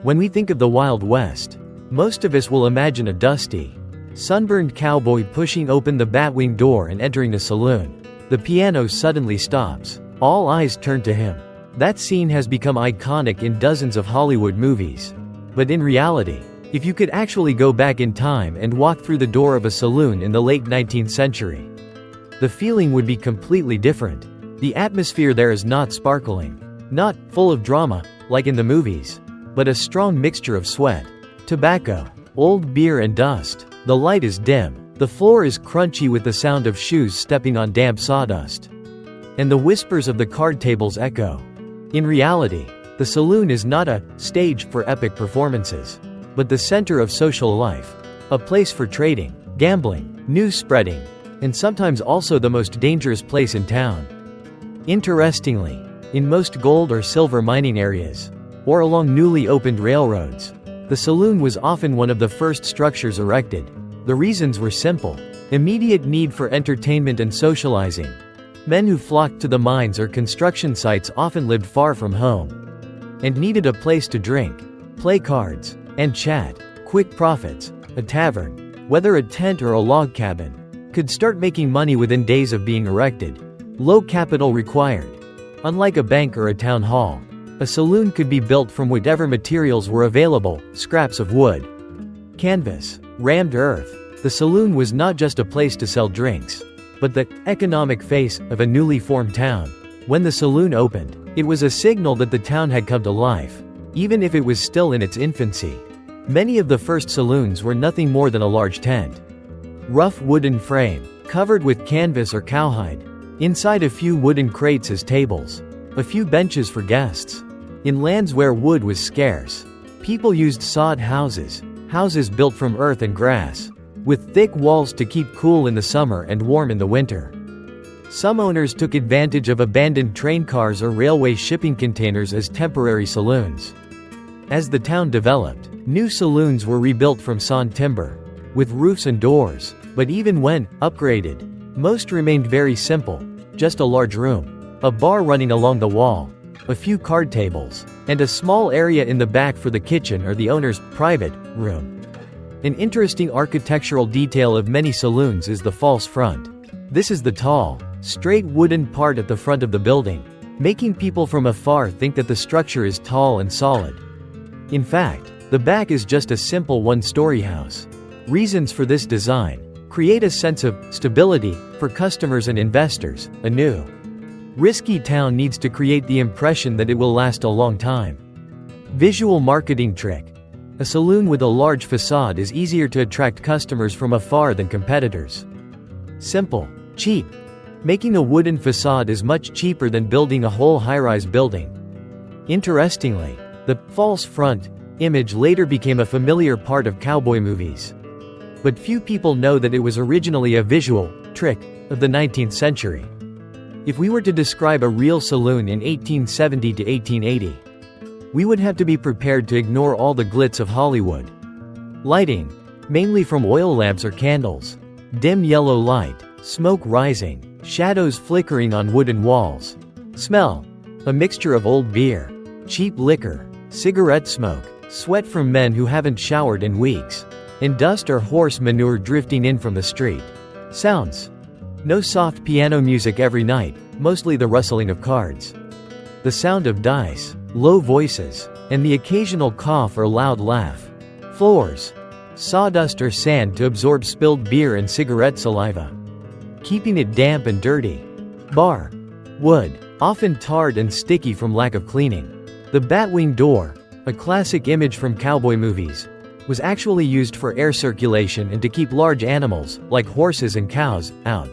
When we think of the Wild West, most of us will imagine a dusty, sunburned cowboy pushing open the batwing door and entering a saloon. The piano suddenly stops. All eyes turn to him. That scene has become iconic in dozens of Hollywood movies. But in reality, if you could actually go back in time and walk through the door of a saloon in the late 19th century, the feeling would be completely different. The atmosphere there is not sparkling, not full of drama, like in the movies, but a strong mixture of sweat, tobacco, old beer and dust. The light is dim, the floor is crunchy with the sound of shoes stepping on damp sawdust, and the whispers of the card tables echo. In reality, the saloon is not a stage for epic performances, but the center of social life, a place for trading, gambling, news spreading, and sometimes also the most dangerous place in town. Interestingly, in most gold or silver mining areas, or along newly opened railroads, the saloon was often one of the first structures erected. The reasons were simple: immediate need for entertainment and socializing. Men who flocked to the mines or construction sites often lived far from home and needed a place to drink, play cards, and chat. Quick profits. A tavern, whether a tent or a log cabin, could start making money within days of being erected. Low capital required. Unlike a bank or a town hall, a saloon could be built from whatever materials were available: scraps of wood, canvas, rammed earth. The saloon was not just a place to sell drinks, but the economic face of a newly formed town. When the saloon opened, it was a signal that the town had come to life, even if it was still in its infancy. Many of the first saloons were nothing more than a large tent. Rough wooden frame, covered with canvas or cowhide. Inside, a few wooden crates as tables. A few benches for guests. In lands where wood was scarce, people used sod houses built from earth and grass, with thick walls to keep cool in the summer and warm in the winter. Some owners took advantage of abandoned train cars or railway shipping containers as temporary saloons. As the town developed, new saloons were rebuilt from sawn timber, with roofs and doors, but even when upgraded, most remained very simple: just a large room, a bar running along the wall, a few card tables, and a small area in the back for the kitchen or the owner's private room. An interesting architectural detail of many saloons is the false front. This is the tall, straight wooden part at the front of the building, making people from afar think that the structure is tall and solid. In fact, the back is just a simple one-story house. Reasons for this design: create a sense of stability for customers and investors. A new, risky town needs to create the impression that it will last a long time. Visual marketing trick: a saloon with a large facade is easier to attract customers from afar than competitors. Simple, cheap. Making a wooden facade is much cheaper than building a whole high-rise building. Interestingly, the false front image later became a familiar part of cowboy movies. But few people know that it was originally a visual trick of the 19th century. If we were to describe a real saloon in 1870 to 1880, we would have to be prepared to ignore all the glitz of Hollywood. Lighting, mainly from oil lamps or candles. Dim yellow light, smoke rising, shadows flickering on wooden walls. Smell, a mixture of old beer, cheap liquor, cigarette smoke, sweat from men who haven't showered in weeks, and dust or horse manure drifting in from the street. Sounds: no soft piano music every night, mostly the rustling of cards. The sound of dice, low voices, and the occasional cough or loud laugh. Floors: sawdust or sand to absorb spilled beer and cigarette saliva, keeping it damp and dirty. Bar: wood, often tarred and sticky from lack of cleaning. The batwing door, a classic image from cowboy movies, was actually used for air circulation and to keep large animals, like horses and cows, out.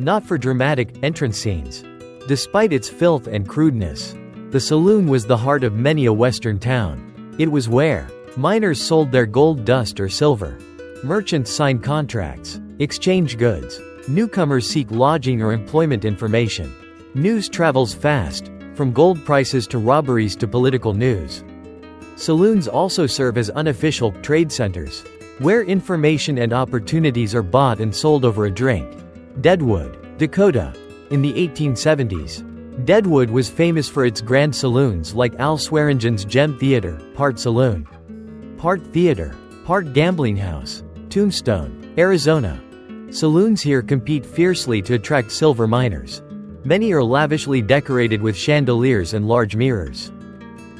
Not for dramatic entrance scenes. Despite its filth and crudeness, the saloon was the heart of many a western town. It was where miners sold their gold dust or silver. Merchants signed contracts, exchange goods. Newcomers seek lodging or employment information. News travels fast, from gold prices to robberies to political news. Saloons also serve as unofficial trade centers, where information and opportunities are bought and sold over a drink. Deadwood, Dakota. In the 1870s, Deadwood was famous for its grand saloons like Al Swearengen's Gem Theater, part saloon, part theater, part gambling house. Tombstone, Arizona. Saloons here compete fiercely to attract silver miners. Many are lavishly decorated with chandeliers and large mirrors,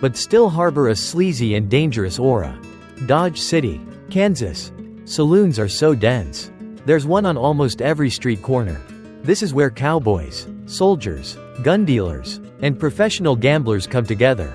but still harbor a sleazy and dangerous aura. Dodge City, Kansas. Saloons are so dense. There's one on almost every street corner. This is where cowboys, soldiers, gun dealers, and professional gamblers come together.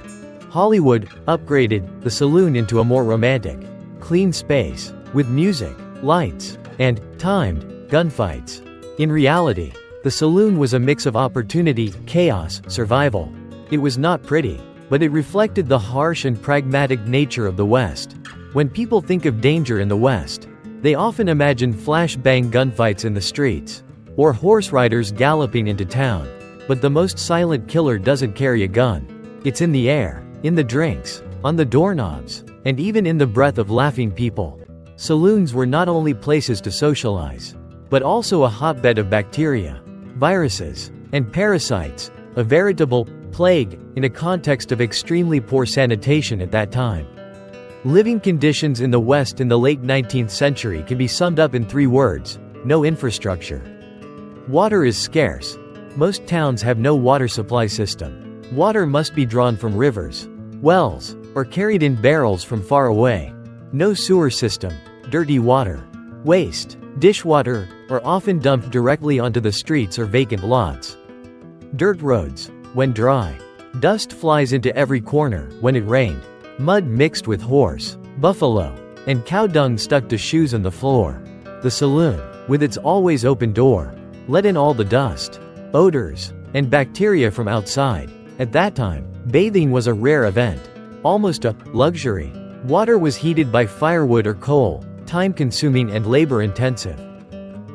Hollywood upgraded the saloon into a more romantic, clean space, with music, lights, and timed gunfights. In reality, the saloon was a mix of opportunity, chaos, survival. It was not pretty, but it reflected the harsh and pragmatic nature of the West. When people think of danger in the West, they often imagine flashbang gunfights in the streets, or horse riders galloping into town. But the most silent killer doesn't carry a gun. It's in the air, in the drinks, on the doorknobs, and even in the breath of laughing people. Saloons were not only places to socialize, but also a hotbed of bacteria, viruses, and parasites, a veritable plague in a context of extremely poor sanitation at that time. Living conditions in the West in the late 19th century can be summed up in 3 words: no infrastructure. Water is scarce. Most towns have no water supply system. Water must be drawn from rivers, wells, or carried in barrels from far away. No sewer system. Dirty water, waste, dishwater, are often dumped directly onto the streets or vacant lots. Dirt roads. When dry, dust flies into every corner. When it rained, mud mixed with horse, buffalo, and cow dung stuck to shoes on the floor. The saloon, with its always open door, let in all the dust, odors, and bacteria from outside. At that time, bathing was a rare event, almost a luxury. Water was heated by firewood or coal, time-consuming and labor-intensive.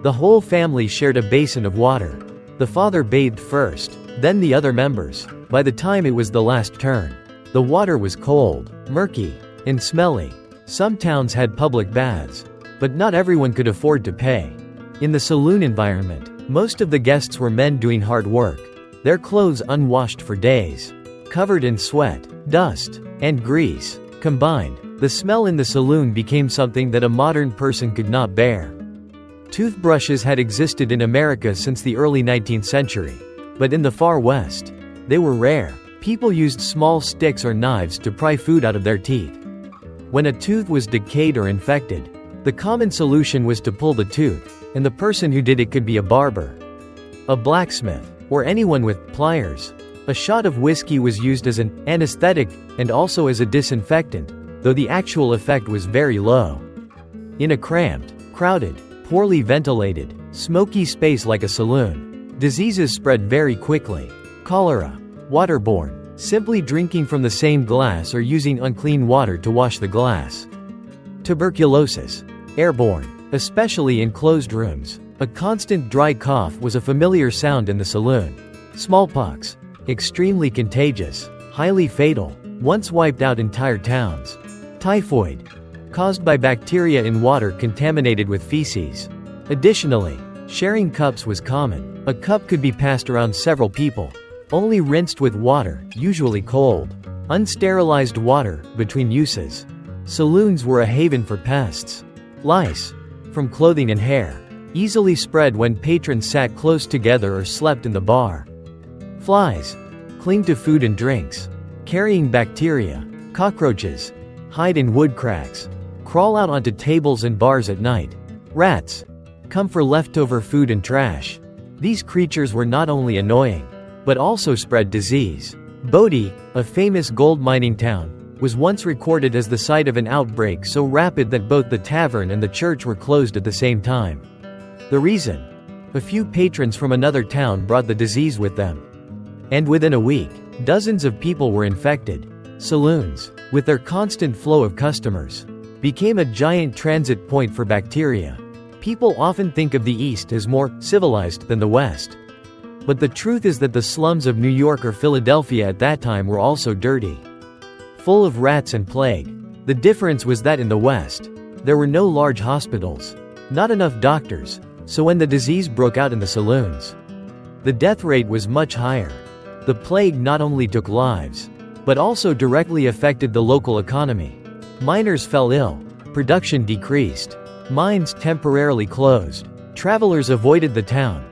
The whole family shared a basin of water. The father bathed first, then the other members. By the time it was the last turn, the water was cold, murky, and smelly. Some towns had public baths, but not everyone could afford to pay. In the saloon environment, most of the guests were men doing hard work, their clothes unwashed for days, covered in sweat, dust, and grease. Combined, the smell in the saloon became something that a modern person could not bear. Toothbrushes had existed in America since the early 19th century, but in the far West, they were rare. People used small sticks or knives to pry food out of their teeth. When a tooth was decayed or infected, the common solution was to pull the tooth, and the person who did it could be a barber, a blacksmith, or anyone with pliers. A shot of whiskey was used as an anesthetic and also as a disinfectant, though the actual effect was very low. In a cramped, crowded, poorly ventilated, smoky space like a saloon, diseases spread very quickly. Cholera, waterborne, simply drinking from the same glass or using unclean water to wash the glass. Tuberculosis, airborne, especially in closed rooms. A constant dry cough was a familiar sound in the saloon. Smallpox, extremely contagious, highly fatal, once wiped out entire towns. Typhoid, caused by bacteria in water contaminated with feces. Additionally, sharing cups was common. A cup could be passed around several people, only rinsed with water, usually cold, unsterilized water, between uses. Saloons were a haven for pests. Lice, from clothing and hair, easily spread when patrons sat close together or slept in the bar. Flies, cling to food and drinks, carrying bacteria. Cockroaches, hide in wood cracks, crawl out onto tables and bars at night. Rats, come for leftover food and trash. These creatures were not only annoying, but also spread disease. Bodie, a famous gold mining town, was once recorded as the site of an outbreak so rapid that both the tavern and the church were closed at the same time. The reason? A few patrons from another town brought the disease with them. And within a week, dozens of people were infected. Saloons, with their constant flow of customers, became a giant transit point for bacteria. People often think of the East as more civilized than the West. But the truth is that the slums of New York or Philadelphia at that time were also dirty, full of rats and plague. The difference was that in the West, there were no large hospitals, not enough doctors, so when the disease broke out in the saloons, the death rate was much higher. The plague not only took lives, but also directly affected the local economy. Miners fell ill, production decreased, mines temporarily closed, travelers avoided the town,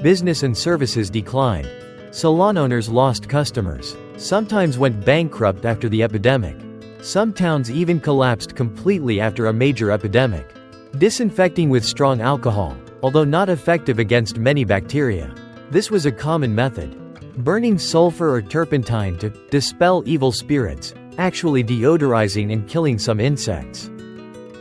business and services declined, salon owners lost customers, sometimes went bankrupt after the epidemic. Some towns even collapsed completely after a major epidemic. Disinfecting with strong alcohol, although not effective against many bacteria. This was a common method. Burning sulfur or turpentine to dispel evil spirits, actually deodorizing and killing some insects.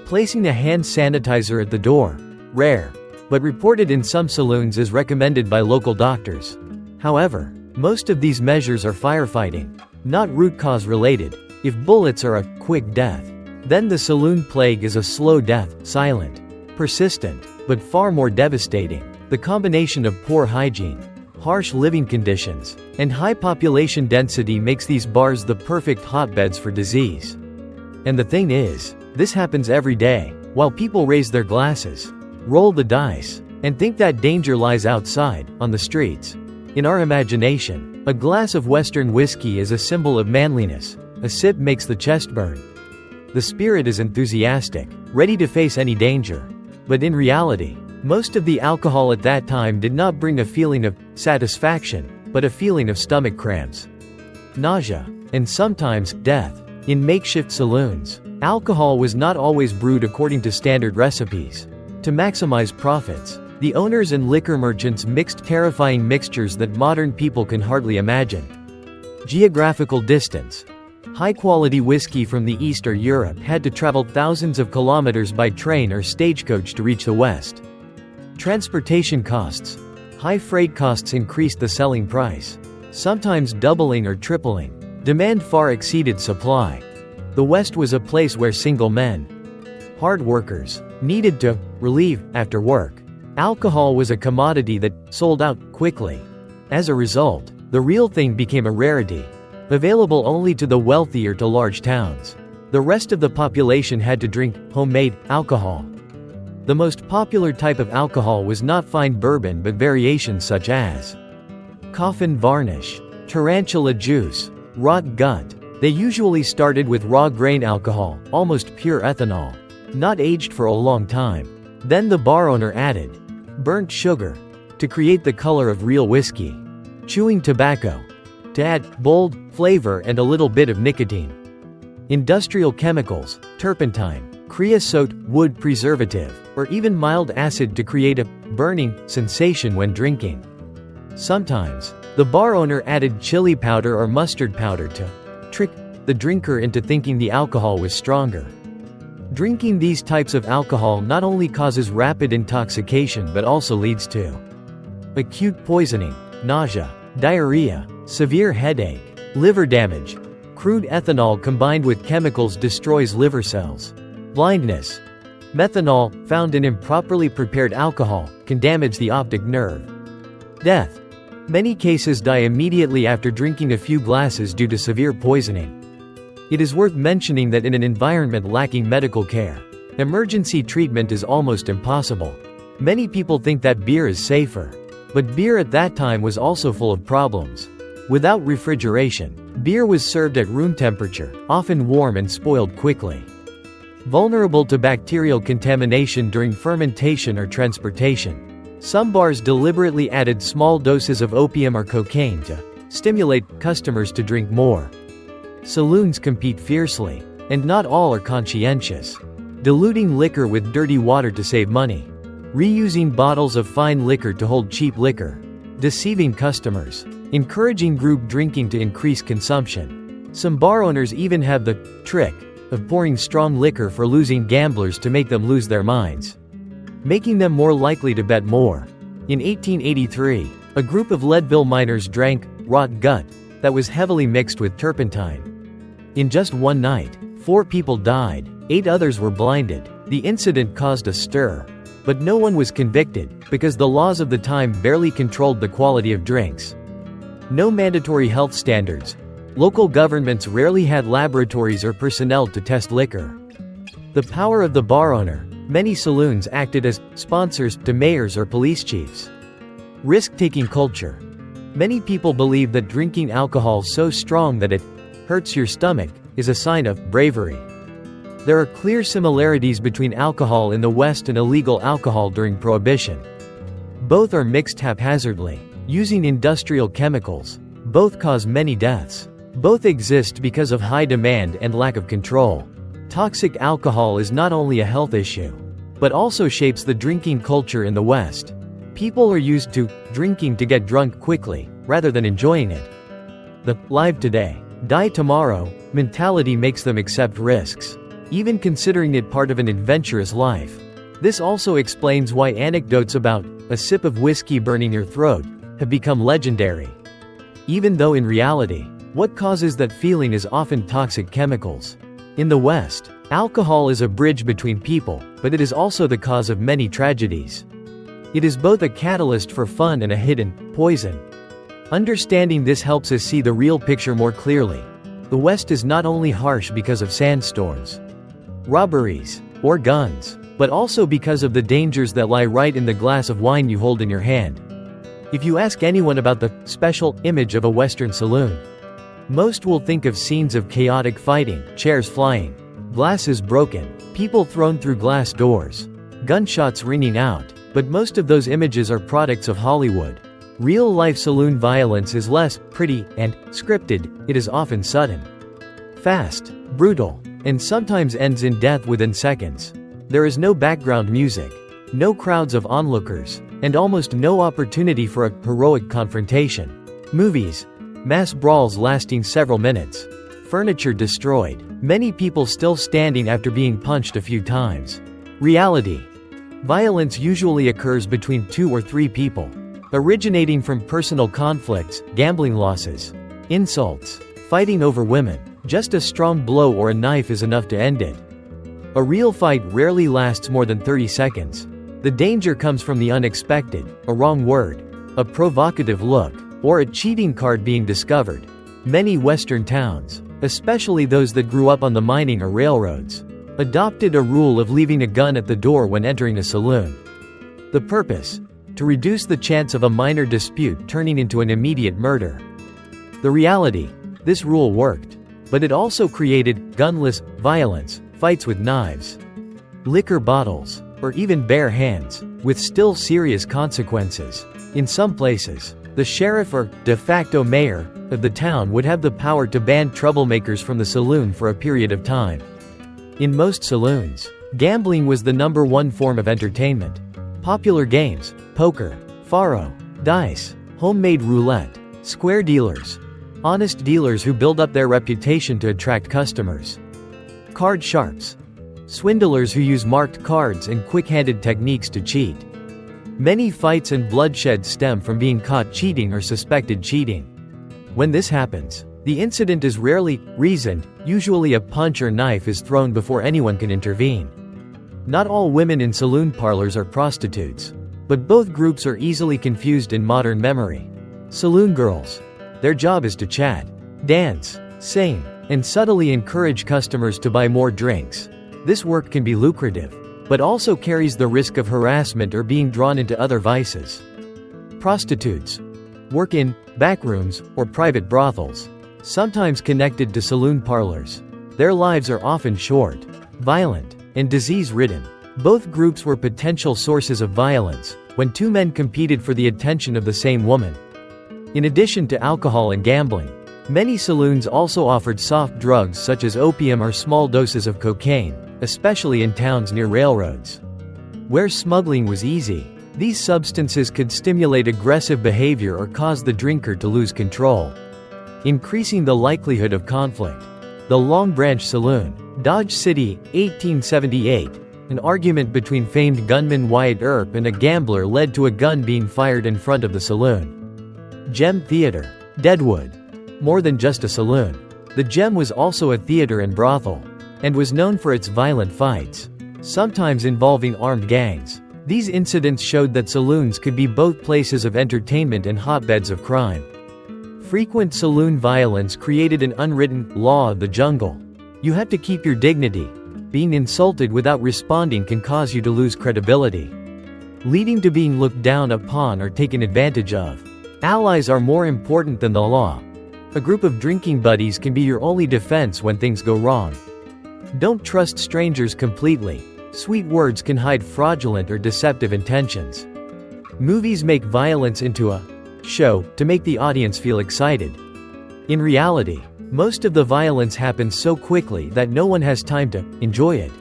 Placing a hand sanitizer at the door, rare, but reported in some saloons as recommended by local doctors. However, most of these measures are firefighting, not root cause related. If bullets are a quick death, then the saloon plague is a slow death, silent, persistent, but far more devastating. The combination of poor hygiene, harsh living conditions, and high population density makes these bars the perfect hotbeds for disease. And the thing is, this happens every day, while people raise their glasses, roll the dice, and think that danger lies outside, on the streets. In our imagination, a glass of Western whiskey is a symbol of manliness. A sip makes the chest burn. The spirit is enthusiastic, ready to face any danger. But in reality, most of the alcohol at that time did not bring a feeling of satisfaction, but a feeling of stomach cramps, nausea, and sometimes death. In makeshift saloons, alcohol was not always brewed according to standard recipes. To maximize profits, the owners and liquor merchants mixed terrifying mixtures that modern people can hardly imagine. Geographical distance. High-quality whiskey from the East or Europe had to travel thousands of kilometers by train or stagecoach to reach the West. Transportation costs. High freight costs increased the selling price, sometimes doubling or tripling. Demand far exceeded supply. The West was a place where single men, hard workers, needed to relieve after work. Alcohol was a commodity that sold out quickly. As a result, the real thing became a rarity, available only to the wealthy or to large towns. The rest of the population had to drink homemade alcohol. The most popular type of alcohol was not fine bourbon but variations such as coffin varnish, tarantula juice, rot gut. They usually started with raw grain alcohol, almost pure ethanol, not aged for a long time. Then the bar owner added burnt sugar to create the color of real whiskey, chewing tobacco to add bold flavor and a little bit of nicotine. Industrial chemicals, turpentine, creosote, wood preservative, or even mild acid to create a burning sensation when drinking. Sometimes, the bar owner added chili powder or mustard powder to trick the drinker into thinking the alcohol was stronger. Drinking these types of alcohol not only causes rapid intoxication but also leads to acute poisoning, nausea, diarrhea, severe headache, liver damage. Crude ethanol combined with chemicals destroys liver cells. Blindness. Methanol, found in improperly prepared alcohol, can damage the optic nerve. Death. Many cases die immediately after drinking a few glasses due to severe poisoning. It is worth mentioning that in an environment lacking medical care, emergency treatment is almost impossible. Many people think that beer is safer. But beer at that time was also full of problems. Without refrigeration, beer was served at room temperature, often warm and spoiled quickly. Vulnerable to bacterial contamination during fermentation or transportation. Some bars deliberately added small doses of opium or cocaine to stimulate customers to drink more. Saloons compete fiercely, and not all are conscientious. Diluting liquor with dirty water to save money. Reusing bottles of fine liquor to hold cheap liquor. Deceiving customers. Encouraging group drinking to increase consumption. Some bar owners even have the trick of pouring strong liquor for losing gamblers to make them lose their minds, making them more likely to bet more. In 1883, a group of Leadville miners drank rot gut that was heavily mixed with turpentine. In just one night, 4 people died, 8 others were blinded. The incident caused a stir, but no one was convicted, because the laws of the time barely controlled the quality of drinks. No mandatory health standards. Local governments rarely had laboratories or personnel to test liquor. The power of the bar owner. Many saloons acted as sponsors to mayors or police chiefs. Risk-taking culture. Many people believe that drinking alcohol so strong that it hurts your stomach is a sign of bravery. There are clear similarities between alcohol in the West and illegal alcohol during Prohibition. Both are mixed haphazardly, using industrial chemicals. Both cause many deaths. Both exist because of high demand and lack of control. Toxic alcohol is not only a health issue, but also shapes the drinking culture in the West. People are used to drinking to get drunk quickly, rather than enjoying it. The live today, die tomorrow mentality makes them accept risks, even considering it part of an adventurous life. This also explains why anecdotes about a sip of whiskey burning your throat have become legendary. Even though in reality, what causes that feeling is often toxic chemicals. In the West, alcohol is a bridge between people, but it is also the cause of many tragedies. It is both a catalyst for fun and a hidden poison. Understanding this helps us see the real picture more clearly. The West is not only harsh because of sandstorms, robberies, or guns, but also because of the dangers that lie right in the glass of wine you hold in your hand. If you ask anyone about the special image of a Western saloon, most will think of scenes of chaotic fighting, chairs flying, glasses broken, people thrown through glass doors, gunshots ringing out, but most of those images are products of Hollywood. Real-life saloon violence is less pretty and scripted. It is often sudden, fast, brutal, and sometimes ends in death within seconds. There is no background music, no crowds of onlookers, and almost no opportunity for a heroic confrontation. Movies, mass brawls lasting several minutes, furniture destroyed, many people still standing after being punched a few times. Reality. Violence usually occurs between 2 or 3 people, originating from personal conflicts, gambling losses, insults, fighting over women. Just a strong blow or a knife is enough to end it. A real fight rarely lasts more than 30 seconds. The danger comes from the unexpected, a wrong word, a provocative look, or a cheating card being discovered. Many Western towns, especially those that grew up on the mining or railroads, adopted a rule of leaving a gun at the door when entering a saloon. The purpose? To reduce the chance of a minor dispute turning into an immediate murder. The reality? This rule worked. But it also created gunless violence, fights with knives, liquor bottles, or even bare hands, with still serious consequences. In some places, the sheriff or de facto mayor of the town would have the power to ban troublemakers from the saloon for a period of time. In most saloons, gambling was the #1 form of entertainment. Popular games, poker, faro, dice, homemade roulette, square dealers, honest dealers who build up their reputation to attract customers, card sharps, swindlers who use marked cards and quick-handed techniques to cheat. Many fights and bloodshed stem from being caught cheating or suspected cheating. When this happens, the incident is rarely reasoned. Usually a punch or knife is thrown before anyone can intervene. Not all women in saloon parlors are prostitutes, but both groups are easily confused in modern memory. Saloon girls. Their job is to chat, dance, sing, and subtly encourage customers to buy more drinks. This work can be lucrative, but also carries the risk of harassment or being drawn into other vices. Prostitutes. Work in backrooms or private brothels, sometimes connected to saloon parlors. Their lives are often short, violent, and disease-ridden. Both groups were potential sources of violence when 2 men competed for the attention of the same woman. In addition to alcohol and gambling, many saloons also offered soft drugs such as opium or small doses of cocaine, especially in towns near railroads, where smuggling was easy. These substances could stimulate aggressive behavior or cause the drinker to lose control, increasing the likelihood of conflict. The Long Branch Saloon, Dodge City, 1878. An argument between famed gunman Wyatt Earp and a gambler led to a gun being fired in front of the saloon. Gem Theater, Deadwood. More than just a saloon, the Gem was also a theater and brothel, and was known for its violent fights, sometimes involving armed gangs. These incidents showed that saloons could be both places of entertainment and hotbeds of crime. Frequent saloon violence created an unwritten law of the jungle. You had to keep your dignity. Being insulted without responding can cause you to lose credibility, leading to being looked down upon or taken advantage of. Allies are more important than the law. A group of drinking buddies can be your only defense when things go wrong. Don't trust strangers completely. Sweet words can hide fraudulent or deceptive intentions. Movies make violence into a show to make the audience feel excited. In reality, most of the violence happens so quickly that no one has time to enjoy it.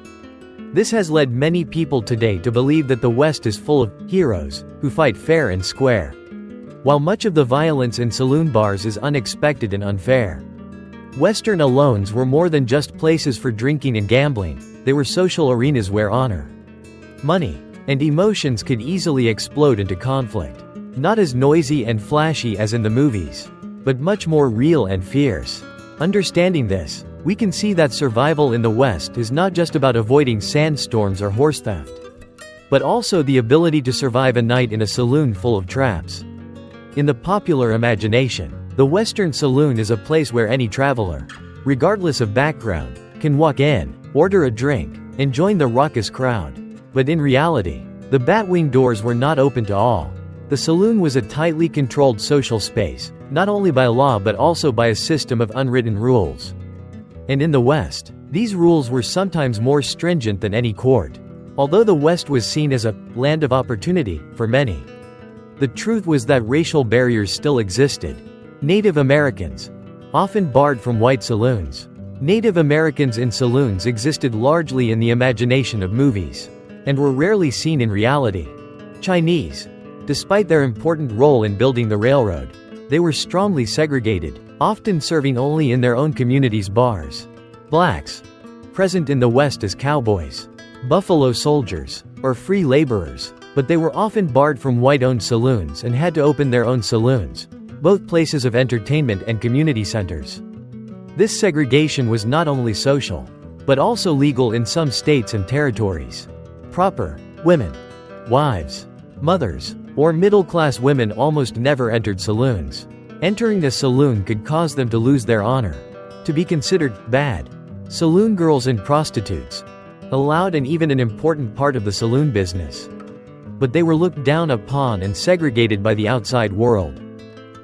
This has led many people today to believe that the West is full of heroes who fight fair and square. While much of the violence in saloon bars is unexpected and unfair. Western alones were more than just places for drinking and gambling, they were social arenas where honor, money, and emotions could easily explode into conflict. Not as noisy and flashy as in the movies, but much more real and fierce. Understanding this, we can see that survival in the West is not just about avoiding sandstorms or horse theft, but also the ability to survive a night in a saloon full of traps. In the popular imagination, the Western saloon is a place where any traveler, regardless of background, can walk in, order a drink, and join the raucous crowd. But in reality, the Batwing doors were not open to all. The saloon was a tightly controlled social space, not only by law but also by a system of unwritten rules. And in the West, these rules were sometimes more stringent than any court. Although the West was seen as a land of opportunity for many, the truth was that racial barriers still existed. Native Americans, often barred from white saloons. Native Americans in saloons existed largely in the imagination of movies, and were rarely seen in reality. Chinese, despite their important role in building the railroad, they were strongly segregated, often serving only in their own communities' bars. Blacks, present in the West as cowboys, buffalo soldiers, or free laborers, but they were often barred from white-owned saloons and had to open their own saloons, both places of entertainment and community centers. This segregation was not only social, but also legal in some states and territories. Proper women, wives, mothers, or middle-class women almost never entered saloons. Entering a saloon could cause them to lose their honor, to be considered bad. Saloon girls and prostitutes, allowed and even an important part of the saloon business. But they were looked down upon and segregated by the outside world.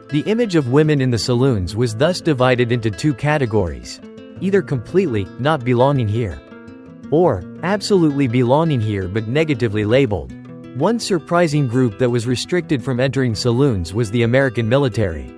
The image of women in the saloons was thus divided into two categories: either completely not belonging here, or absolutely belonging here but negatively labeled. One surprising group that was restricted from entering saloons was the American military.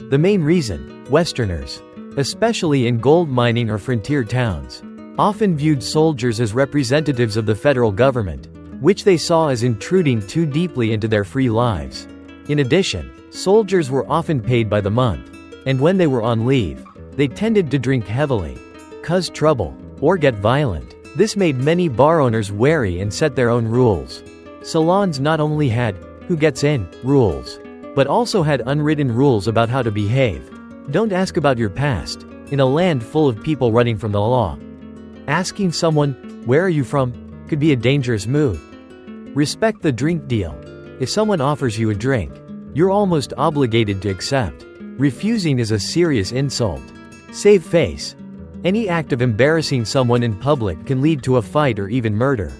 The main reason, Westerners, especially in gold mining or frontier towns, often viewed soldiers as representatives of the federal government, which they saw as intruding too deeply into their free lives. In addition, soldiers were often paid by the month, and when they were on leave, they tended to drink heavily, cause trouble, or get violent. This made many bar owners wary and set their own rules. Salons not only had "who gets in" rules, but also had unwritten rules about how to behave. Don't ask about your past, in a land full of people running from the law. Asking someone, "Where are you from?" could be a dangerous move. Respect the drink deal. If someone offers you a drink, you're almost obligated to accept. Refusing is a serious insult. Save face. Any act of embarrassing someone in public can lead to a fight or even murder.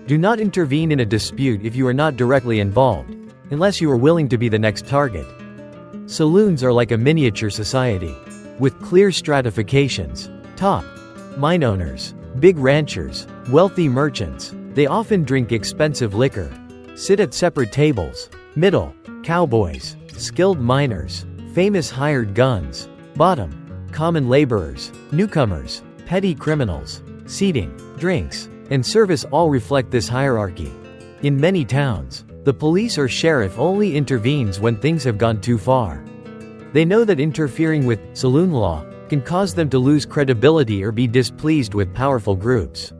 Do not intervene in a dispute if you are not directly involved, unless you are willing to be the next target. Saloons are like a miniature society, with clear stratifications. Top, mine owners, big ranchers, wealthy merchants. They often drink expensive liquor, sit at separate tables. Middle, cowboys, skilled miners, famous hired guns. Bottom, common laborers, newcomers, petty criminals. Seating, drinks, and service all reflect this hierarchy. In many towns, the police or sheriff only intervenes when things have gone too far. They know that interfering with saloon law can cause them to lose credibility or be displeased with powerful groups.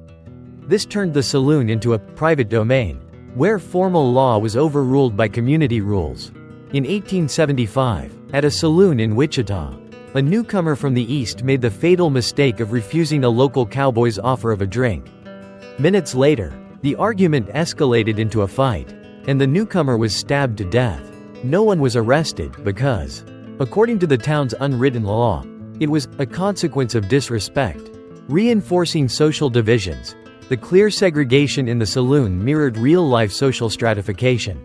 This turned the saloon into a private domain, where formal law was overruled by community rules. In 1875, at a saloon in Wichita, a newcomer from the East made the fatal mistake of refusing a local cowboy's offer of a drink. Minutes later, the argument escalated into a fight, and the newcomer was stabbed to death. No one was arrested because, according to the town's unwritten law, it was a consequence of disrespect. Reinforcing social divisions, the clear segregation in the saloon mirrored real-life social stratification.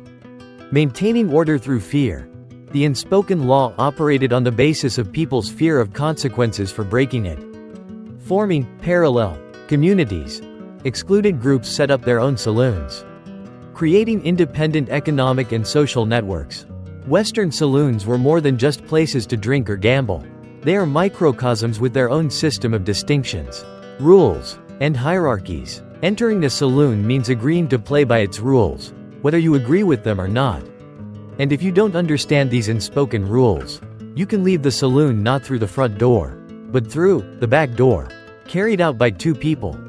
Maintaining order through fear, The unspoken law operated on the basis of people's fear of consequences for breaking it. Forming parallel communities. Excluded groups set up their own saloons, creating independent economic and social networks. Western saloons were more than just places to drink or gamble. They are microcosms with their own system of distinctions, rules, and hierarchies. Entering a saloon means agreeing to play by its rules, whether you agree with them or not. And if you don't understand these unspoken rules, you can leave the saloon not through the front door, but through the back door, carried out by two people.